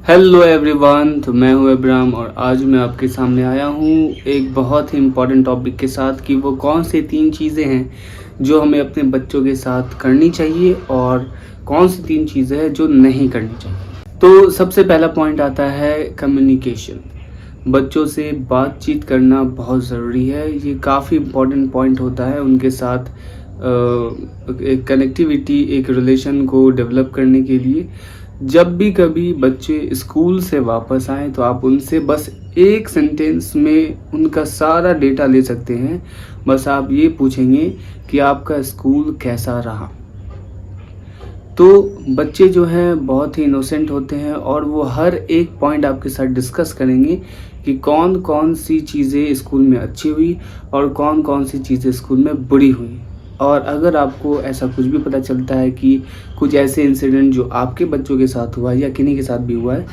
Hello everyone, तो मैं हूं इब्राहिम और आज मैं आपके सामने आया हूं एक बहुत ही इम्पॉर्टेंट टॉपिक के साथ कि वो कौन सी 3 चीज़ें हैं जो हमें अपने बच्चों के साथ करनी चाहिए और कौन सी 3 चीज़ें हैं जो नहीं करनी चाहिए। तो सबसे पहला पॉइंट आता है कम्युनिकेशन। बच्चों से बातचीत करना बहुत ज़रूरी है। ये काफ़ी इम्पॉर्टेंट पॉइंट होता है उनके साथ एक कनेक्टिविटी, एक रिलेशन को डेवलप करने के लिए। जब भी कभी बच्चे स्कूल से वापस आएँ तो आप उनसे बस एक सेंटेंस में उनका सारा डेटा ले सकते हैं। बस आप ये पूछेंगे कि आपका स्कूल कैसा रहा। तो बच्चे जो हैं बहुत ही इनोसेंट होते हैं और वो हर एक पॉइंट आपके साथ डिस्कस करेंगे कि कौन कौन सी चीज़ें स्कूल में अच्छी हुई और कौन कौन सी चीज़ें स्कूल में बुरी हुई। और अगर आपको ऐसा कुछ भी पता चलता है कि कुछ ऐसे इंसिडेंट जो आपके बच्चों के साथ हुआ है या किन्हीं के साथ भी हुआ है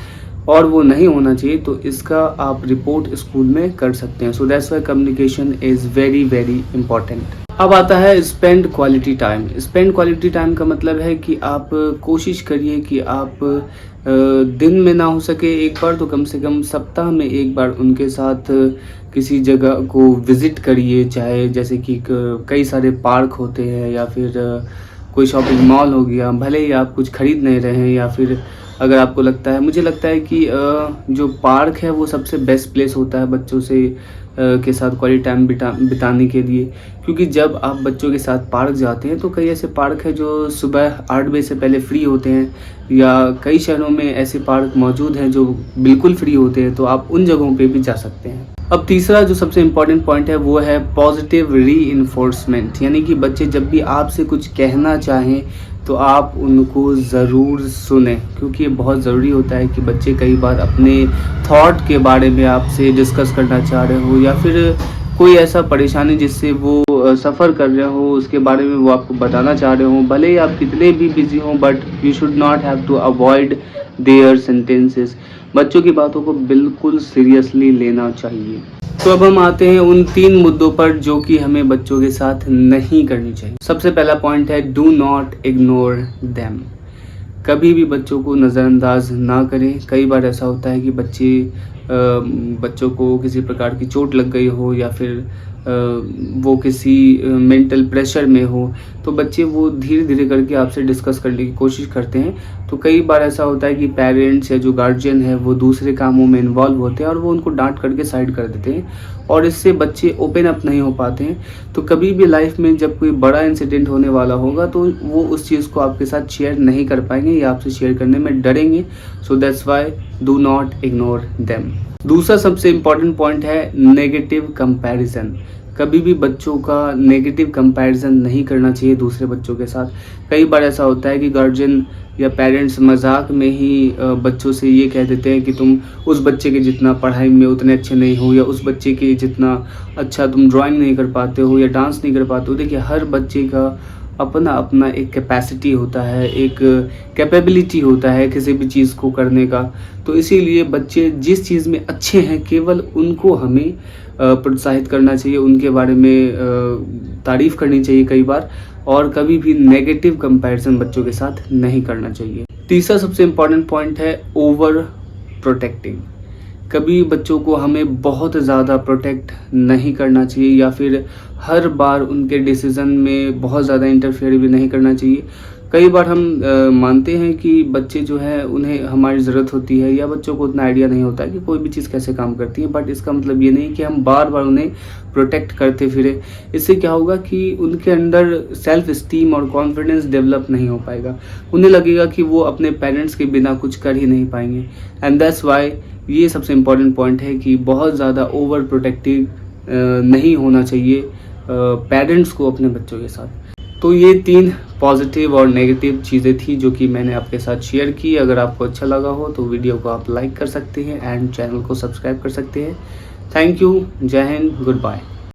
और वो नहीं होना चाहिए, तो इसका आप रिपोर्ट स्कूल में कर सकते हैं। सो that's Y communication is very very important. अब आता है spend quality time. Spend quality time का मतलब है कि आप कोशिश करिए कि आप दिन में ना हो सके एक बार तो कम से कम सप्ताह में एक बार उनके साथ किसी जगह को विज़िट करिए। चाहे जैसे कि कई सारे पार्क होते हैं या फिर कोई शॉपिंग मॉल हो गया। भले ही आप कुछ खरीद नहीं रहे हैं या फिर अगर आपको लगता है, मुझे लगता है कि जो पार्क है वो सबसे बेस्ट प्लेस होता है बच्चों से के साथ क्वालिटी टाइम बिताने के लिए। क्योंकि जब आप बच्चों के साथ पार्क जाते हैं तो कई ऐसे पार्क है जो सुबह 8 बजे से पहले फ्री होते हैं या कई शहरों में ऐसे पार्क मौजूद हैं जो बिल्कुल फ्री होते हैं, तो आप उन जगहों पे भी जा सकते हैं। अब तीसरा जो सबसे इम्पॉर्टेंट पॉइंट है वो है पॉजिटिव रीइंफोर्समेंट। यानी कि बच्चे जब भी आपसे कुछ कहना चाहें तो आप उनको ज़रूर सुनें, क्योंकि ये बहुत ज़रूरी होता है कि बच्चे कई बार अपने थॉट के बारे में आपसे डिस्कस करना चाह रहे हो या फिर कोई ऐसा परेशानी जिससे वो सफ़र कर रहे हो उसके बारे में वो आपको बताना चाह रहे हो। भले ही आप कितने भी बिजी हों, but you should not have to avoid their sentences. बच्चों की बातों को बिल्कुल सीरियसली लेना चाहिए। तो अब हम आते हैं उन 3 मुद्दों पर जो कि हमें बच्चों के साथ नहीं करनी चाहिए। सबसे पहला पॉइंट है डू नॉट इग्नोर देम। कभी भी बच्चों को नज़रअंदाज ना करें। कई बार ऐसा होता है कि बच्चों को किसी प्रकार की चोट लग गई हो या फिर वो किसी मेंटल प्रेशर में हो, तो बच्चे वो धीरे धीरे करके आपसे डिस्कस करने की कोशिश करते हैं। तो कई बार ऐसा होता है कि पेरेंट्स या जो गार्जियन है वो दूसरे कामों में इन्वॉल्व होते हैं और वो उनको डांट करके साइड कर देते हैं और इससे बच्चे ओपन अप नहीं हो पाते हैं। तो कभी भी लाइफ में जब कोई बड़ा इंसिडेंट होने वाला होगा तो वो उस चीज़ को आपके साथ शेयर नहीं कर पाएंगे या आपसे शेयर करने में डरेंगे। So that's why do not ignore them. दूसरा सबसे इम्पॉर्टेंट पॉइंट है नेगेटिव कंपैरिजन। कभी भी बच्चों का नेगेटिव कंपैरिजन नहीं करना चाहिए दूसरे बच्चों के साथ। कई बार ऐसा होता है कि गार्जियन या पेरेंट्स मजाक में ही बच्चों से ये कह देते हैं कि तुम उस बच्चे के जितना पढ़ाई में उतने अच्छे नहीं हो या उस बच्चे के जितना अच्छा तुम ड्राइंग नहीं कर पाते हो या डांस नहीं कर पाते हो। देखिए, हर बच्चे का अपना अपना एक कैपेसिटी होता है, एक कैपेबिलिटी होता है किसी भी चीज़ को करने का। तो इसीलिए बच्चे जिस चीज़ में अच्छे हैं केवल उनको हमें प्रोत्साहित करना चाहिए, उनके बारे में तारीफ़ करनी चाहिए कई बार, और कभी भी नेगेटिव कंपैरिजन बच्चों के साथ नहीं करना चाहिए। तीसरा सबसे इम्पॉर्टेंट पॉइंट है ओवर प्रोटेक्टिंग। कभी बच्चों को हमें बहुत ज़्यादा प्रोटेक्ट नहीं करना चाहिए या फिर हर बार उनके डिसीज़न में बहुत ज़्यादा इंटरफेयर भी नहीं करना चाहिए। कई बार हम मानते हैं कि बच्चे जो है उन्हें हमारी ज़रूरत होती है या बच्चों को उतना आइडिया नहीं होता है कि कोई भी चीज़ कैसे काम करती है, बट इसका मतलब ये नहीं कि हम बार बार उन्हें प्रोटेक्ट करते फिरें। इससे क्या होगा कि उनके अंदर सेल्फ इस्टीम और कॉन्फिडेंस डेवलप नहीं हो पाएगा। उन्हें लगेगा कि वो अपने पेरेंट्स के बिना कुछ कर ही नहीं पाएंगे। एंड दैट्स वाई ये सबसे इम्पॉर्टेंट पॉइंट है कि बहुत ज़्यादा ओवर प्रोटेक्टिव नहीं होना चाहिए पेरेंट्स को अपने बच्चों के साथ। तो ये 3 पॉजिटिव और नेगेटिव चीज़ें थी जो कि मैंने आपके साथ शेयर की। अगर आपको अच्छा लगा हो तो वीडियो को आप लाइक कर सकते हैं एंड चैनल को सब्सक्राइब कर सकते हैं। Thank you. जय हिंद। Good bye.